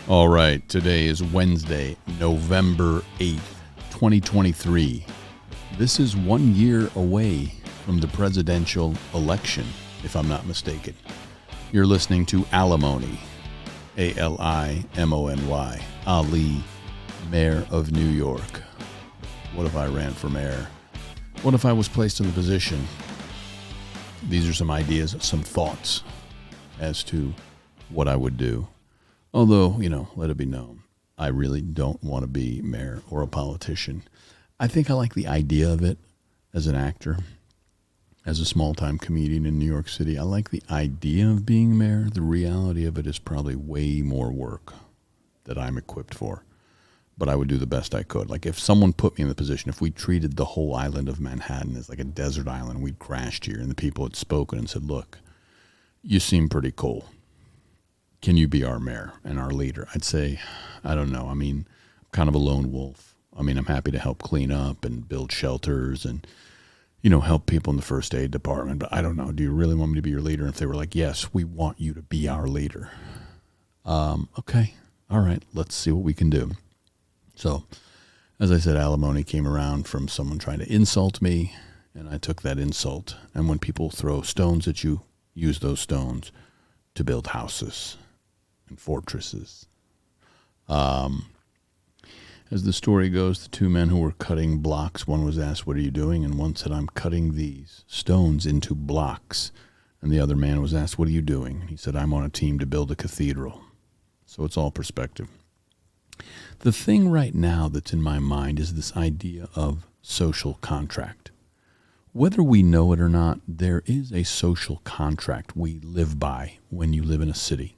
All right, today is Wednesday, November 8th, 2023. This is 1 year away from the presidential election, if I'm not mistaken. You're listening to ALI-M.O.N.Y, A-L-I-M-O-N-Y, Ali, Mayor of New York. What if I ran for mayor? What if I was placed in the position? These are some ideas, some thoughts as to what I would do. Although, let it be known, I really don't want to be mayor or a politician. I think I like the idea of it as an actor, as a small-time comedian in New York City. I like the idea of being mayor. The reality of it is probably way more work that I'm equipped for. But I would do the best I could. Like if someone put me in the position, if we treated the whole island of Manhattan as like a desert island, we'd crashed here and the people had spoken and said, look, you seem pretty cool. Can you be our mayor and our leader? I'd say, I don't know. I'm kind of a lone wolf. I'm happy to help clean up and build shelters and, help people in the first aid department. But I don't know. Do you really want me to be your leader? And if they were like, yes, we want you to be our leader. Okay. All right. Let's see what we can do. So, as I said, alimony came around from someone trying to insult me, and I took that insult. And when people throw stones at you, use those stones to build houses and fortresses. As the story goes, the two men who were cutting blocks, one was asked, what are you doing? And one said, I'm cutting these stones into blocks. And the other man was asked, what are you doing? He said, I'm on a team to build a cathedral. So it's all perspective. The thing right now that's in my mind is this idea of social contract. Whether we know it or not, there is a social contract we live by when you live in a city.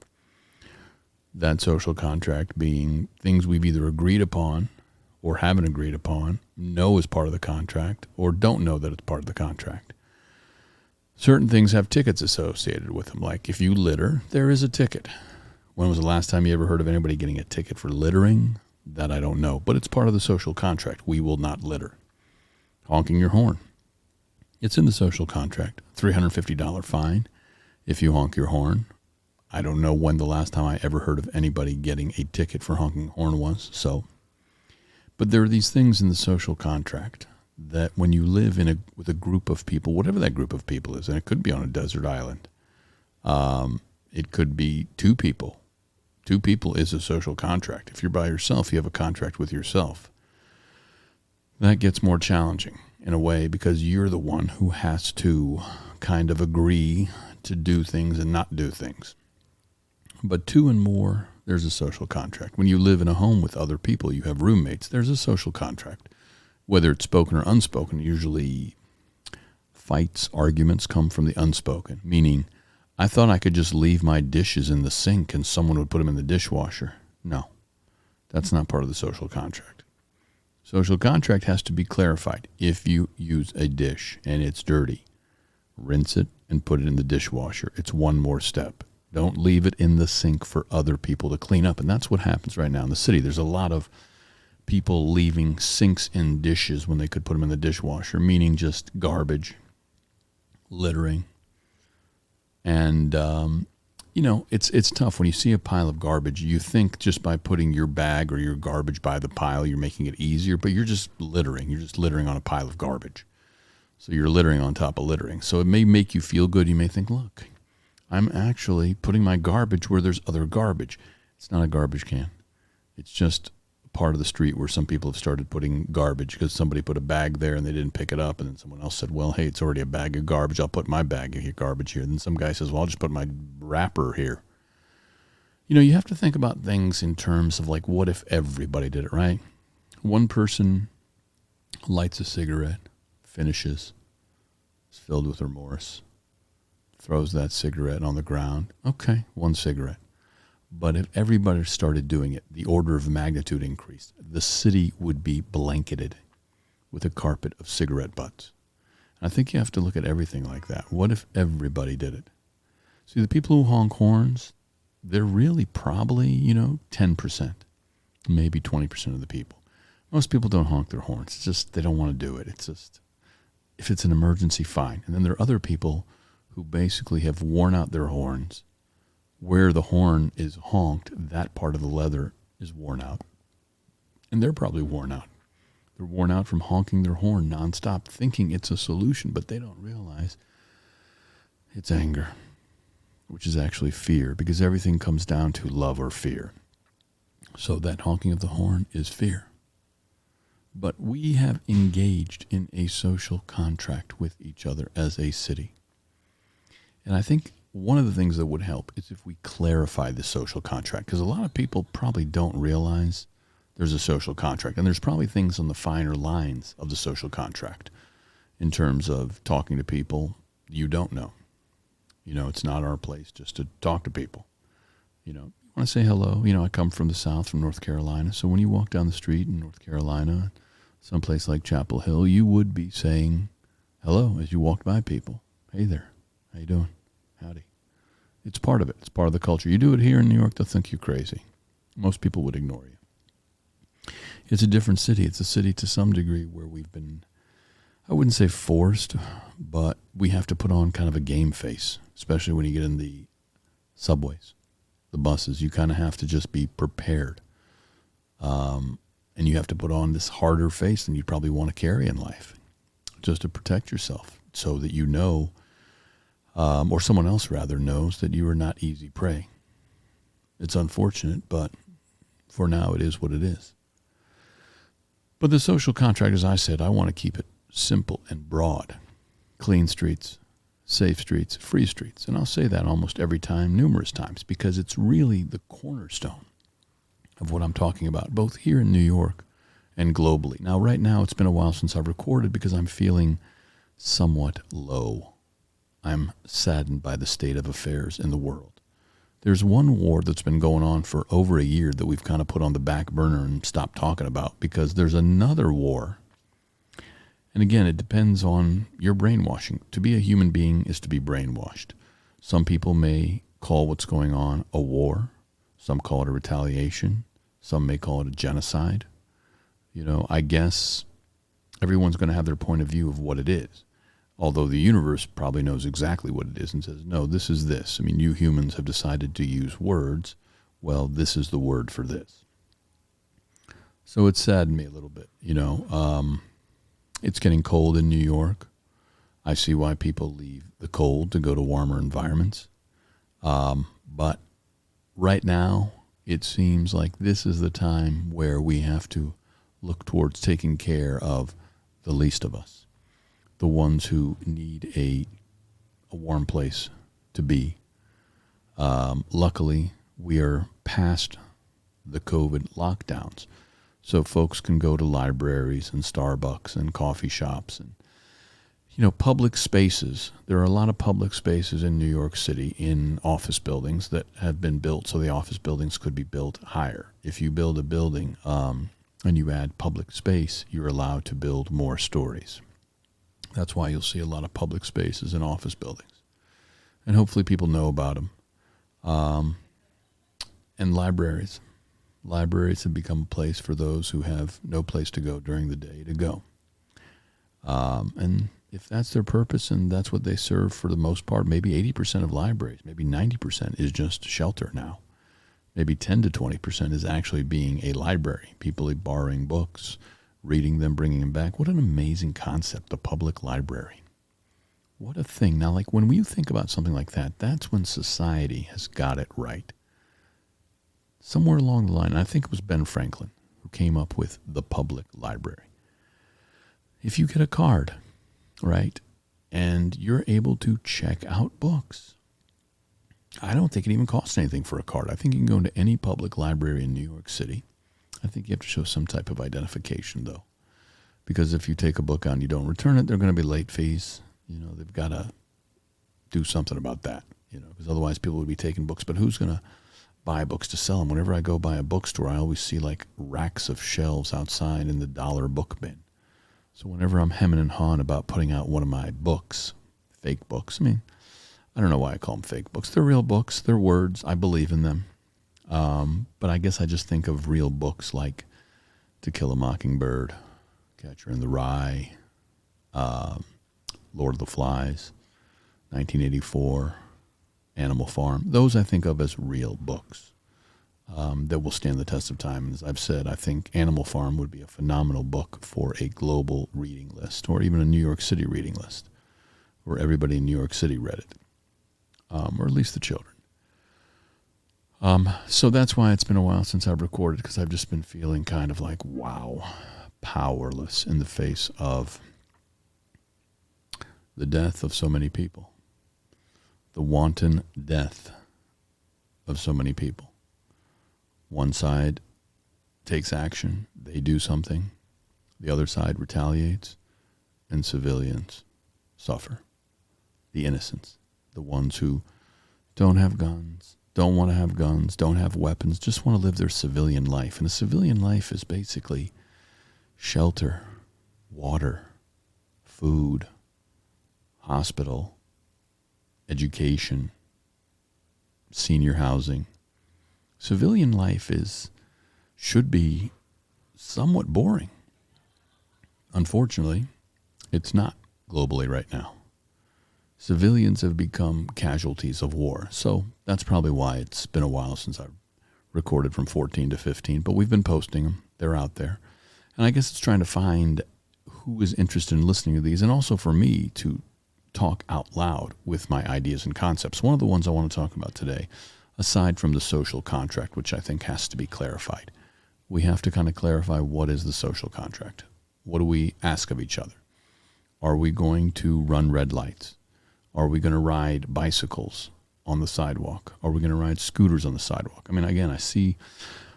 That social contract being things we've either agreed upon or haven't agreed upon, know is part of the contract, or don't know that it's part of the contract. Certain things have tickets associated with them. Like if you litter, there is a ticket. When was the last time you ever heard of anybody getting a ticket for littering? That I don't know, but it's part of the social contract. We will not litter. Honking your horn. It's in the social contract. $350 fine if you honk your horn. I don't know when the last time I ever heard of anybody getting a ticket for honking a horn was. But there are these things in the social contract that when you live with a group of people, whatever that group of people is, and it could be on a desert island, it could be two people. Two people is a social contract. If you're by yourself, you have a contract with yourself. That gets more challenging in a way because you're the one who has to kind of agree to do things and not do things. But two and more, there's a social contract. When you live in a home with other people, you have roommates, there's a social contract. Whether it's spoken or unspoken, usually fights, arguments come from the unspoken, meaning I thought I could just leave my dishes in the sink and someone would put them in the dishwasher. No, that's not part of the social contract. Social contract has to be clarified. If you use a dish and it's dirty, rinse it and put it in the dishwasher. It's one more step. Don't leave it in the sink for other people to clean up. And that's what happens right now in the city. There's a lot of people leaving sinks in dishes when they could put them in the dishwasher, meaning just garbage, littering. And, it's tough. When you see a pile of garbage, you think just by putting your bag or your garbage by the pile, you're making it easier, but you're just littering. You're just littering on a pile of garbage. So you're littering on top of littering. So it may make you feel good. You may think, look, I'm actually putting my garbage where there's other garbage. It's not a garbage can. It's just part of the street where some people have started putting garbage because somebody put a bag there and they didn't pick it up, and then someone else said, well, hey, it's already a bag of garbage. I'll put my bag of garbage here. Then some guy says, well, I'll just put my wrapper here. You have to think about things in terms of like, what if everybody did it, right? One person lights a cigarette, finishes, is filled with remorse, throws that cigarette on the ground. Okay, one cigarette. But if everybody started doing it, the order of magnitude increased. The city would be blanketed with a carpet of cigarette butts. I think you have to look at everything like that. What if everybody did it? See, the people who honk horns, they're really probably, 10%, maybe 20% of the people. Most people don't honk their horns. It's just they don't want to do it. It's just, if it's an emergency, fine. And then there are other people who basically have worn out their horns, where the horn is honked, that part of the leather is worn out. And they're probably worn out. They're worn out from honking their horn nonstop, thinking it's a solution, but they don't realize it's anger, which is actually fear, because everything comes down to love or fear. So that honking of the horn is fear. But we have engaged in a social contract with each other as a city. And I think one of the things that would help is if we clarify the social contract, because a lot of people probably don't realize there's a social contract. And there's probably things on the finer lines of the social contract in terms of talking to people you don't know. You know, it's not our place just to talk to people. You know, you want to say hello. You know, I come from the South, from North Carolina. So when you walk down the street in North Carolina, someplace like Chapel Hill, you would be saying hello as you walked by people. Hey there. How you doing? Howdy. It's part of it. It's part of the culture. You do it here in New York, they'll think you're crazy. Most people would ignore you. It's a different city. It's a city to some degree where we've been, I wouldn't say forced, but we have to put on kind of a game face, especially when you get in the subways, the buses. You kind of have to just be prepared. And you have to put on this harder face than you probably want to carry in life just to protect yourself so that you know, or someone else rather knows that you are not easy prey. It's unfortunate, but for now it is what it is. But the social contract, as I said, I want to keep it simple and broad. Clean streets, safe streets, free streets. And I'll say that almost every time, numerous times, because it's really the cornerstone of what I'm talking about, both here in New York and globally. Now, right now, it's been a while since I've recorded because I'm feeling somewhat low. I'm saddened by the state of affairs in the world. There's one war that's been going on for over a year that we've kind of put on the back burner and stopped talking about because there's another war. And again, it depends on your brainwashing. To be a human being is to be brainwashed. Some people may call what's going on a war. Some call it a retaliation. Some may call it a genocide. You know, I guess everyone's going to have their point of view of what it is. Although the universe probably knows exactly what it is and says, no, this is this. I mean, you humans have decided to use words. Well, this is the word for this. So it saddened me a little bit. You know, it's getting cold in New York. I see why people leave the cold to go to warmer environments. But right now, it seems like this is the time where we have to look towards taking care of the least of us. The ones who need a warm place to be. Luckily, we are past the COVID lockdowns, so folks can go to libraries and Starbucks and coffee shops and, you know, public spaces. There are a lot of public spaces in New York City in office buildings that have been built so the office buildings could be built higher. If you build a building and you add public space, you're allowed to build more stories. That's why you'll see a lot of public spaces in office buildings. And hopefully people know about them. And libraries. Libraries have become a place for those who have no place to go during the day to go. And if that's their purpose and that's what they serve for the most part, maybe 80% of libraries, maybe 90% is just shelter now. Maybe 10 to 20% is actually being a library. People are borrowing books, reading them, bringing them back. What an amazing concept, the public library. What a thing. Now, like when you think about something like that, that's when society has got it right. Somewhere along the line, I think it was Ben Franklin who came up with the public library. If you get a card, right, and you're able to check out books, I don't think it even costs anything for a card. I think you can go into any public library in New York City. I think you have to show some type of identification, though, because if you take a book out and you don't return it, there are going to be late fees. You know, they've got to do something about that, you know, because otherwise people would be taking books. But who's going to buy books to sell them? Whenever I go by a bookstore, I always see like racks of shelves outside in the dollar book bin. So whenever I'm hemming and hawing about putting out one of my books, fake books, I mean, I don't know why I call them fake books. They're real books. They're words. I believe in them. But I guess I just think of real books like To Kill a Mockingbird, Catcher in the Rye, Lord of the Flies, 1984, Animal Farm. Those I think of as real books that will stand the test of time. And as I've said, I think Animal Farm would be a phenomenal book for a global reading list, or even a New York City reading list, where everybody in New York City read it, or at least the children. So that's why it's been a while since I've recorded, because I've just been feeling kind of like, wow, powerless in the face of the death of so many people, the wanton death of so many people. One side takes action, they do something, the other side retaliates, and civilians suffer. The innocents, the ones who don't have guns, don't want to have guns, don't have weapons, just want to live their civilian life. And a civilian life is basically shelter, water, food, hospital, education, senior housing. Civilian life should be somewhat boring. Unfortunately, it's not globally right now. Civilians have become casualties of war. So that's probably why it's been a while since I've recorded from 14 to 15, but we've been posting them. They're out there. And I guess it's trying to find who is interested in listening to these, and also for me to talk out loud with my ideas and concepts. One of the ones I want to talk about today, aside from the social contract, which I think has to be clarified, we have to kind of clarify, what is the social contract? What do we ask of each other? Are we going to run red lights? Are we going to ride bicycles on the sidewalk? Are we going to ride scooters on the sidewalk? I mean, again, I see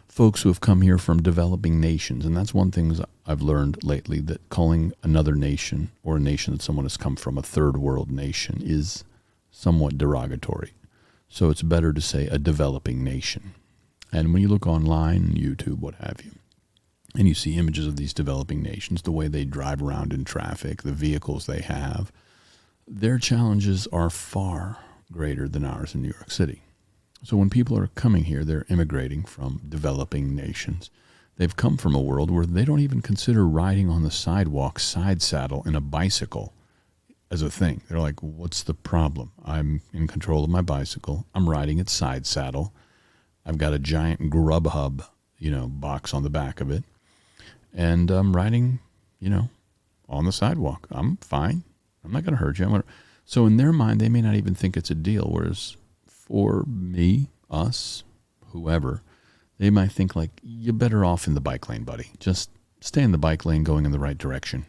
folks who have come here from developing nations, and that's one thing I've learned lately, that calling another nation, or a nation that someone has come from, a third world nation, is somewhat derogatory. So it's better to say a developing nation. And when you look online, YouTube, what have you, and you see images of these developing nations, the way they drive around in traffic, the vehicles they have, their challenges are far greater than ours in New York City. So when people are coming here, they're immigrating from developing nations. They've come from a world where they don't even consider riding on the sidewalk side saddle in a bicycle as a thing. They're like, what's the problem? I'm in control of my bicycle. I'm riding it side saddle. I've got a giant Grubhub, box on the back of it. And I'm riding, on the sidewalk. I'm fine. I'm not going to hurt you. So in their mind, they may not even think it's a deal. Whereas for me, us, whoever, they might think like, you're better off in the bike lane, buddy. Just stay in the bike lane going in the right direction.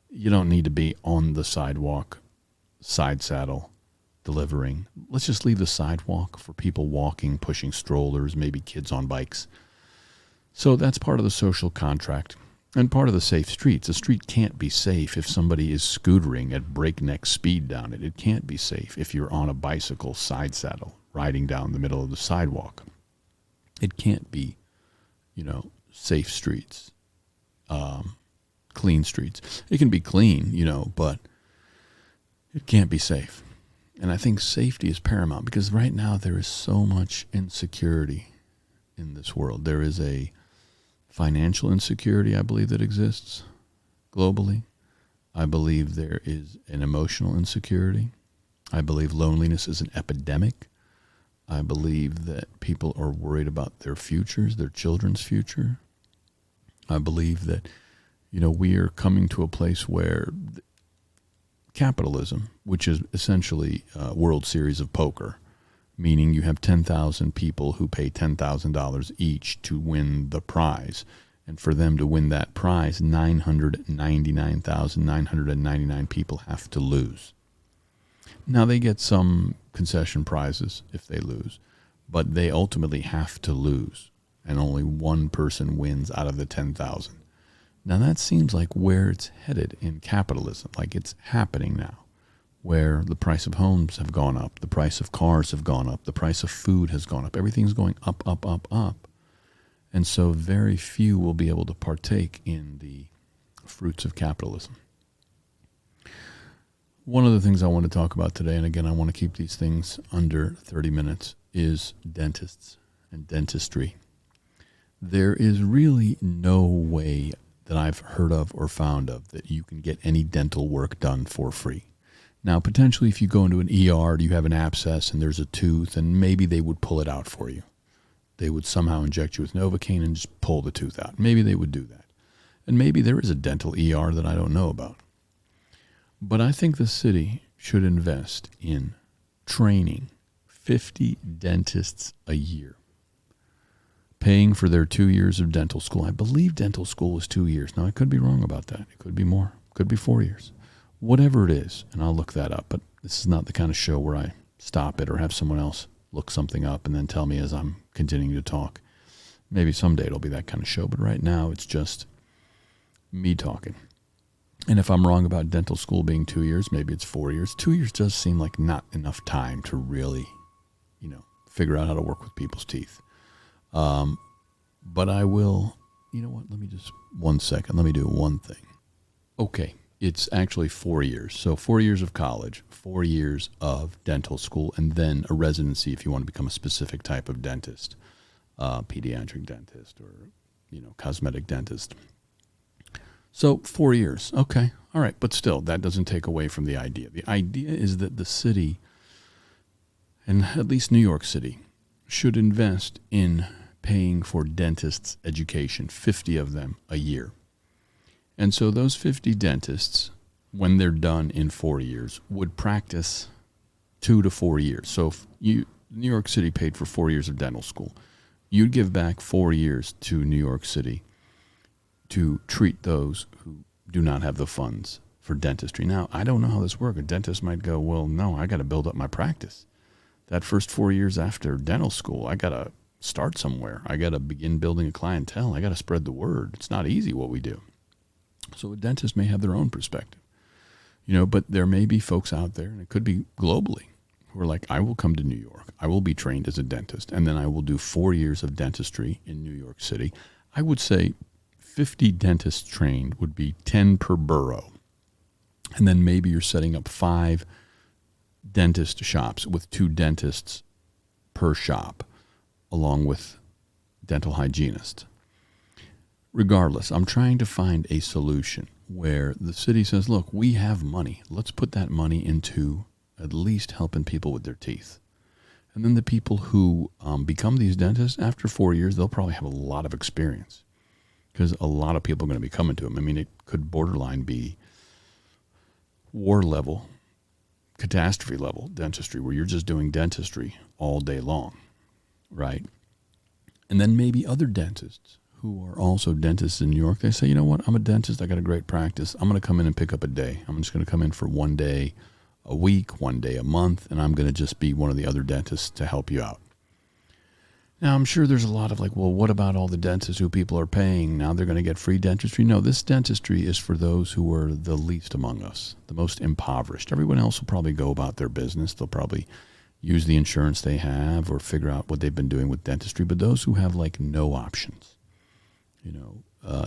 You don't need to be on the sidewalk, side saddle, delivering. Let's just leave the sidewalk for people walking, pushing strollers, maybe kids on bikes. So that's part of the social contract and part of the safe streets. A street can't be safe if somebody is scootering at breakneck speed down it. It can't be safe if you're on a bicycle side saddle riding down the middle of the sidewalk. It can't be, safe streets, clean streets. It can be clean, but it can't be safe. And I think safety is paramount, because right now there is so much insecurity in this world. There is a financial insecurity, I believe, that exists globally. I believe there is an emotional insecurity. I believe loneliness is an epidemic. I believe that people are worried about their futures, their children's future. I believe that, we are coming to a place where capitalism, which is essentially a World Series of Poker, meaning you have 10,000 people who pay $10,000 each to win the prize. And for them to win that prize, 999,999 people have to lose. Now, they get some concession prizes if they lose, but they ultimately have to lose, and only one person wins out of the 10,000. Now, that seems like where it's headed in capitalism, like it's happening now, where the price of homes have gone up, the price of cars have gone up, the price of food has gone up. Everything's going up, up, up, up. And so very few will be able to partake in the fruits of capitalism. One of the things I want to talk about today, and again, I want to keep these things under 30 minutes, is dentists and dentistry. There is really no way that I've heard of or found of that you can get any dental work done for free. Now, potentially, if you go into an ER, you have an abscess and there's a tooth, and maybe they would pull it out for you. They would somehow inject you with Novocaine and just pull the tooth out. Maybe they would do that. And maybe there is a dental ER that I don't know about. But I think the city should invest in training 50 dentists a year, paying for their 2 years of dental school. I believe dental school is 2 years. Now, I could be wrong about that. It could be more. It could be 4 years. Whatever it is, and I'll look that up. But this is not the kind of show where I stop it or have someone else look something up and then tell me as I'm continuing to talk. Maybe someday it'll be that kind of show. But right now, it's just me talking. And if I'm wrong about dental school being 2 years, maybe it's 4 years. 2 years does seem like not enough time to really, figure out how to work with people's teeth. But I will, you know what, let me just, 1 second, let me do one thing. Okay, it's actually 4 years. So 4 years of college, 4 years of dental school, and then a residency if you want to become a specific type of dentist, pediatric dentist or, cosmetic dentist. So 4 years, okay, all right, but still, that doesn't take away from the idea. The idea is that the city, and at least New York City, should invest in paying for dentists' education, 50 of them a year. And so those 50 dentists, when they're done in 4 years, would practice 2 to 4 years. So if New York City paid for 4 years of dental school, you'd give back 4 years to New York City to treat those who do not have the funds for dentistry. Now, I don't know how this works. A dentist might go, well, no, I got to build up my practice. That first 4 years after dental school, I got to start somewhere. I got to begin building a clientele. I got to spread the word. It's not easy what we do. So a dentist may have their own perspective, but there may be folks out there, and it could be globally, who are like, I will come to New York. I will be trained as a dentist, and then I will do 4 years of dentistry in New York City. I would say 50 dentists trained would be 10 per borough. And then maybe you're setting up 5 dentist shops with 2 dentists per shop, along with dental hygienists. Regardless, I'm trying to find a solution where the city says, look, we have money. Let's put that money into at least helping people with their teeth. And then the people who become these dentists, after 4 years, they'll probably have a lot of experience because a lot of people are going to be coming to them. I mean, it could borderline be war level, catastrophe level dentistry where you're just doing dentistry all day long, right? And then maybe other dentists who are also dentists in New York, they say, you know what, I'm a dentist, I got a great practice, I'm going to come in and pick up a day. I'm just going to come in for 1 day a week, 1 day a month, and I'm going to just be one of the other dentists to help you out. Now, I'm sure there's a lot of well, what about all the dentists who people are paying? Now they're going to get free dentistry? No, this dentistry is for those who are the least among us, the most impoverished. Everyone else will probably go about their business. They'll probably use the insurance they have or figure out what they've been doing with dentistry. But those who have no options,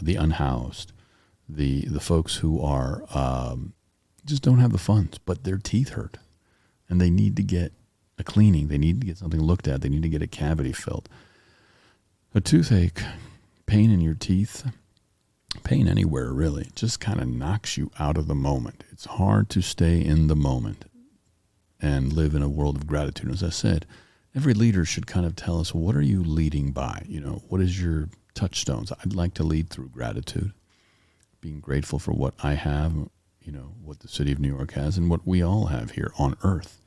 the unhoused, the folks who are just don't have the funds, but their teeth hurt and they need to get a cleaning. They need to get something looked at. They need to get a cavity filled. A toothache, pain in your teeth, pain anywhere really, just kind of knocks you out of the moment. It's hard to stay in the moment and live in a world of gratitude. As I said, every leader should kind of tell us, what are you leading by? What is your touchstones? I'd like to lead through gratitude, being grateful for what I have, what the city of New York has and what we all have here on earth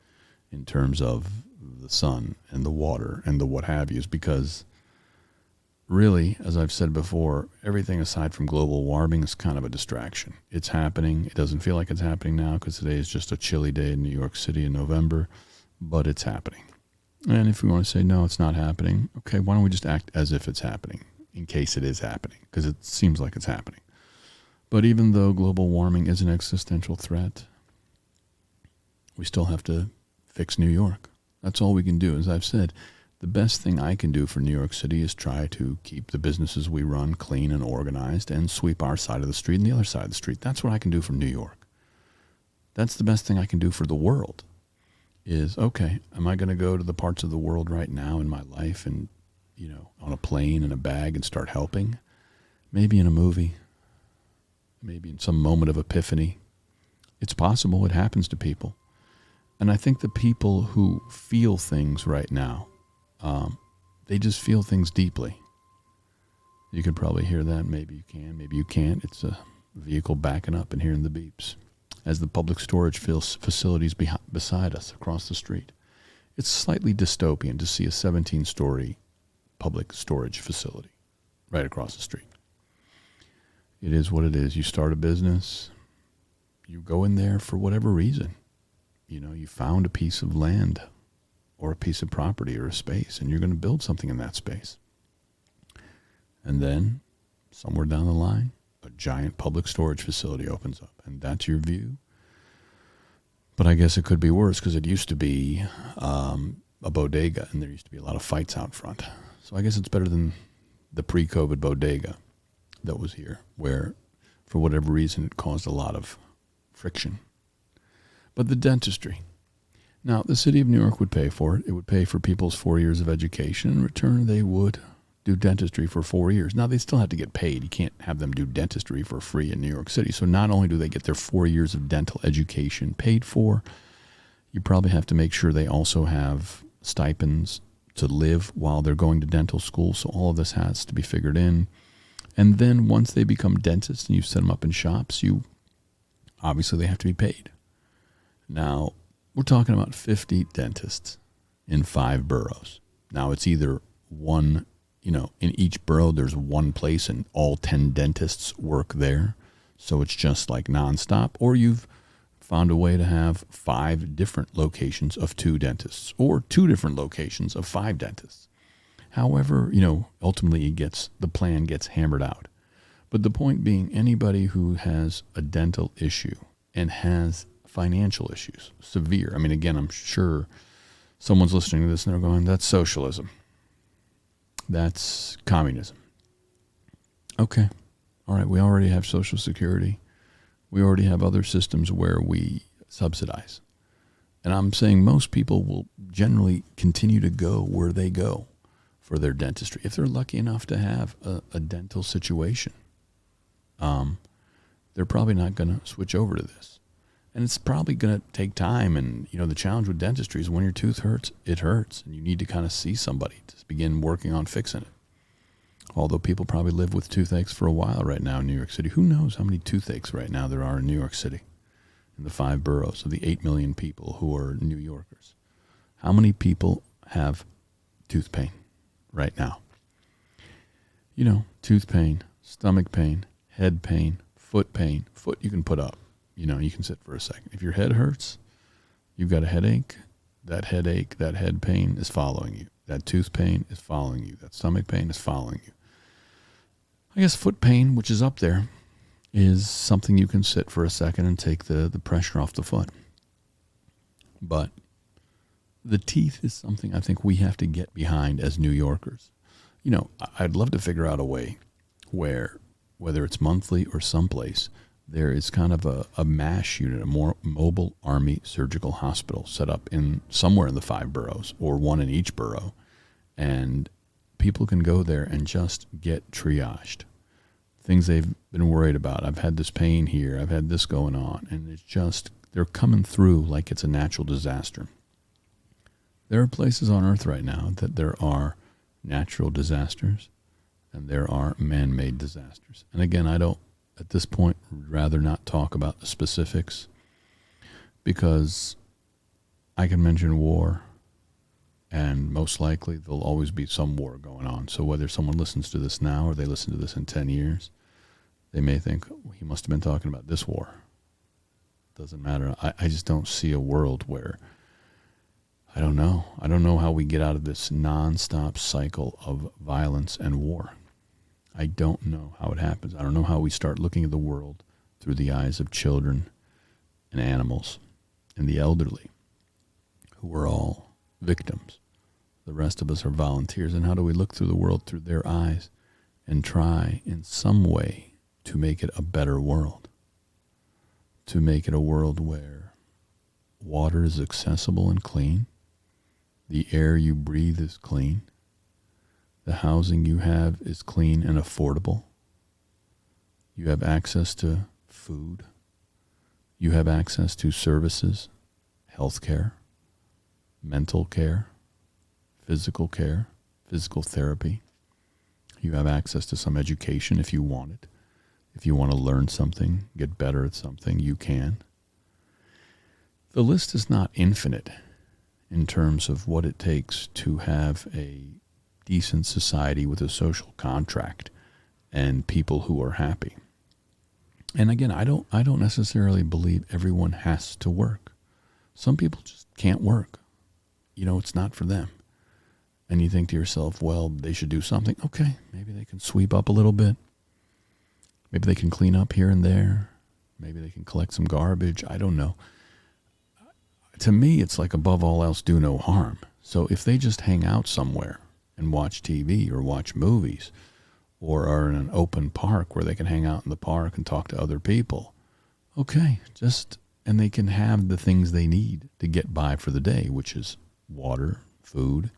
in terms of the sun and the water and the what have yous, because really, as I've said before, everything aside from global warming is kind of a distraction. It's happening. It doesn't feel like it's happening now because today is just a chilly day in New York City in November, but it's happening. And if we want to say, no, it's not happening, okay, why don't we just act as if it's happening in case it is happening, because it seems like it's happening. But even though global warming is an existential threat, we still have to fix New York. That's all we can do. As I've said, the best thing I can do for New York City is try to keep the businesses we run clean and organized and sweep our side of the street and the other side of the street. That's what I can do for New York. That's the best thing I can do for the world is, okay, am I going to go to the parts of the world right now in my life and, on a plane in a bag and start helping? Maybe in a movie, maybe in some moment of epiphany. It's possible. It happens to people. And I think the people who feel things right now, they just feel things deeply. You could probably hear that. Maybe you can, maybe you can't. It's a vehicle backing up and hearing the beeps as the public storage facilities beside us across the street. It's slightly dystopian to see a 17-story public storage facility right across the street. It is what it is. You start a business, you go in there for whatever reason. You know, you found a piece of land or a piece of property or a space, and you're going to build something in that space. And then, somewhere down the line, a giant public storage facility opens up, and that's your view. But I guess it could be worse because it used to be a bodega, and there used to be a lot of fights out front. So I guess it's better than the pre-COVID bodega that was here, where, for whatever reason, it caused a lot of friction. But the dentistry. Now, the city of New York would pay for it. It would pay for people's 4 years of education. In return, they would do dentistry for 4 years. Now, they still have to get paid. You can't have them do dentistry for free in New York City. So not only do they get their 4 years of dental education paid for, you probably have to make sure they also have stipends to live while they're going to dental school. So all of this has to be figured in. And then once they become dentists and you set them up in shops, obviously they have to be paid. Now, we're talking about 50 dentists in 5 boroughs. Now, it's either one, in each borough there's one place and all 10 dentists work there. So it's just like nonstop. Or you've found a way to have 5 different locations of 2 dentists or 2 different locations of 5 dentists. However, ultimately the plan gets hammered out. But the point being, anybody who has a dental issue and has financial issues, severe. I mean, again, I'm sure someone's listening to this and they're going, that's socialism. That's communism. Okay. All right. We already have Social Security. We already have other systems where we subsidize. And I'm saying most people will generally continue to go where they go for their dentistry. If they're lucky enough to have a dental situation, they're probably not going to switch over to this. And it's probably going to take time. And, the challenge with dentistry is when your tooth hurts, it hurts. And you need to kind of see somebody to begin working on fixing it. Although people probably live with toothaches for a while right now in New York City. Who knows how many toothaches right now there are in New York City, in the 5 boroughs of the 8 million people who are New Yorkers. How many people have tooth pain right now? Tooth pain, stomach pain, head pain, foot pain. Foot you can put up. You can sit for a second. If your head hurts, you've got a headache, that head pain is following you. That tooth pain is following you. That stomach pain is following you. I guess foot pain, which is up there, is something you can sit for a second and take the pressure off the foot. But the teeth is something I think we have to get behind as New Yorkers. I'd love to figure out a way where, whether it's monthly or someplace, there is kind of a MASH unit, a more mobile army surgical hospital set up in somewhere in the 5 boroughs or one in each borough. And people can go there and just get triaged. Things they've been worried about. I've had this pain here. I've had this going on. And it's just, they're coming through like it's a natural disaster. There are places on Earth right now that there are natural disasters and there are man-made disasters. And again, I don't, at this point, rather not talk about the specifics because I can mention war, and most likely there'll always be some war going on. So whether someone listens to this now or they listen to this in 10 years, they may think, he must have been talking about this war. Doesn't matter. I just don't see a world where, I don't know. I don't know how we get out of this nonstop cycle of violence and war. I don't know how it happens. I don't know how we start looking at the world through the eyes of children and animals and the elderly, who are all victims. The rest of us are volunteers. And how do we look through the world through their eyes and try in some way to make it a better world? To make it a world where water is accessible and clean, the air you breathe is clean, the housing you have is clean and affordable. You have access to food. You have access to services, health care, mental care, physical therapy. You have access to some education if you want it. If you want to learn something, get better at something, you can. The list is not infinite in terms of what it takes to have a decent society with a social contract and people who are happy. And again, I don't necessarily believe everyone has to work. Some people just can't work. It's not for them. And you think to yourself, well, they should do something. Okay, maybe they can sweep up a little bit. Maybe they can clean up here and there. Maybe they can collect some garbage. I don't know. To me, it's like above all else, do no harm. So if they just hang out somewhere and watch TV or watch movies or are in an open park where they can hang out in the park and talk to other people, okay, and they can have the things they need to get by for the day, which is water, food.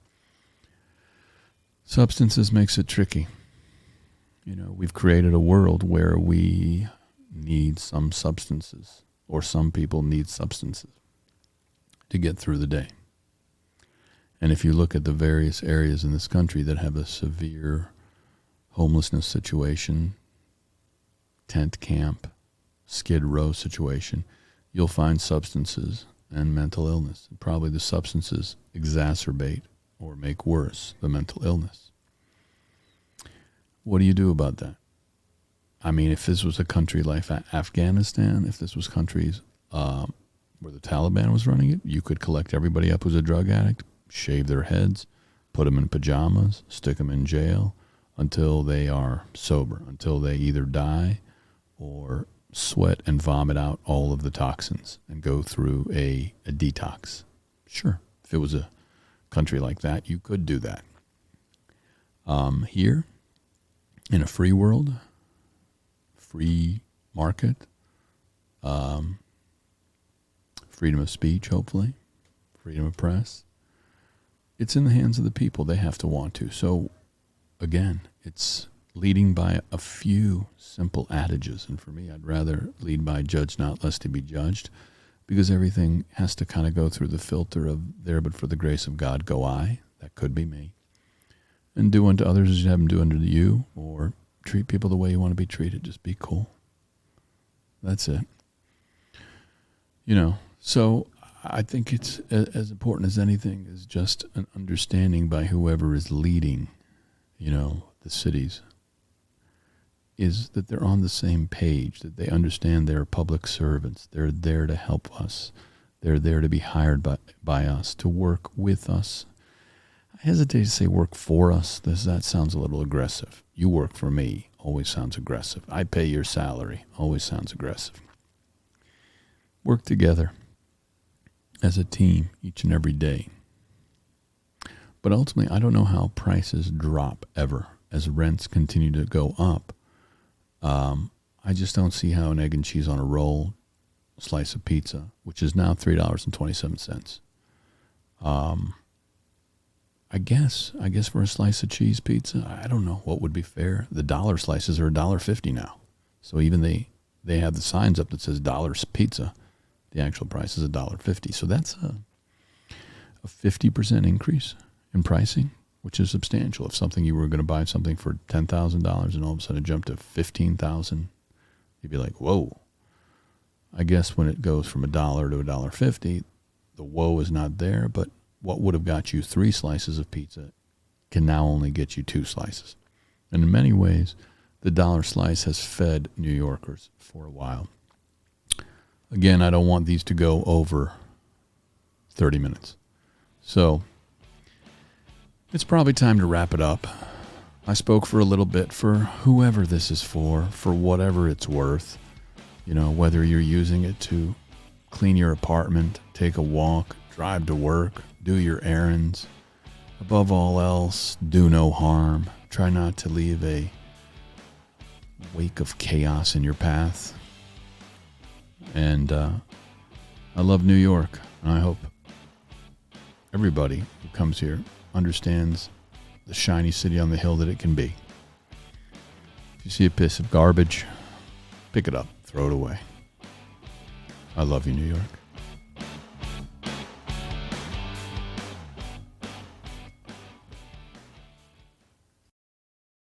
Substances makes it tricky. We've created a world where we need some substances, or some people need substances to get through the day. And if you look at the various areas in this country that have a severe homelessness situation, tent camp, skid row situation, you'll find substances and mental illness. Probably the substances exacerbate or make worse the mental illness. What do you do about that? I mean, if this was a country like Afghanistan, if this was countries where the Taliban was running it, you could collect everybody up who's a drug addict, shave their heads, put them in pajamas, stick them in jail until they are sober, until they either die or sweat and vomit out all of the toxins and go through a detox. Sure, if it was a country like that, you could do that. Here, in a free world, free market, freedom of speech, hopefully, freedom of press, it's in the hands of the people. They have to want to. So, again, it's leading by a few simple adages. And for me, I'd rather lead by judge not lest to be judged, because everything has to kind of go through the filter of there, but for the grace of God go I. That could be me. And do unto others as you have them do unto you, or treat people the way you want to be treated. Just be cool. That's it. So I think it's as important as anything is just an understanding by whoever is leading, the cities, is that they're on the same page, that they understand they're public servants. They're there to help us. They're there to be hired by us, to work with us. I hesitate to say work for us. That sounds a little aggressive. You work for me always sounds aggressive. I pay your salary always sounds aggressive. Work together as a team each and every day. But ultimately, I don't know how prices drop ever as rents continue to go up. I just don't see how an egg and cheese on a roll, slice of pizza, which is now $3.27. I guess for a slice of cheese pizza, I don't know what would be fair. The dollar slices are $1.50 now. So even they have the signs up that says $1 pizza. The actual price is $1.50. So that's a 50% increase in pricing, which is substantial. If something you were going to buy something for $10,000 and all of a sudden it jumped to $15,000, you'd be like, whoa. I guess when it goes from $1 to $1.50, the whoa is not there, but what would have got you 3 slices of pizza can now only get you 2 slices. And in many ways, the dollar slice has fed New Yorkers for a while. Again, I don't want these to go over 30 minutes. So it's probably time to wrap it up. I spoke for a little bit for whoever this is for whatever it's worth. Whether you're using it to clean your apartment, take a walk, drive to work, do your errands. Above all else, do no harm. Try not to leave a wake of chaos in your path. And I love New York, and I hope everybody who comes here understands the shiny city on the hill that it can be. If you see a piece of garbage, pick it up, throw it away. I love you, New York.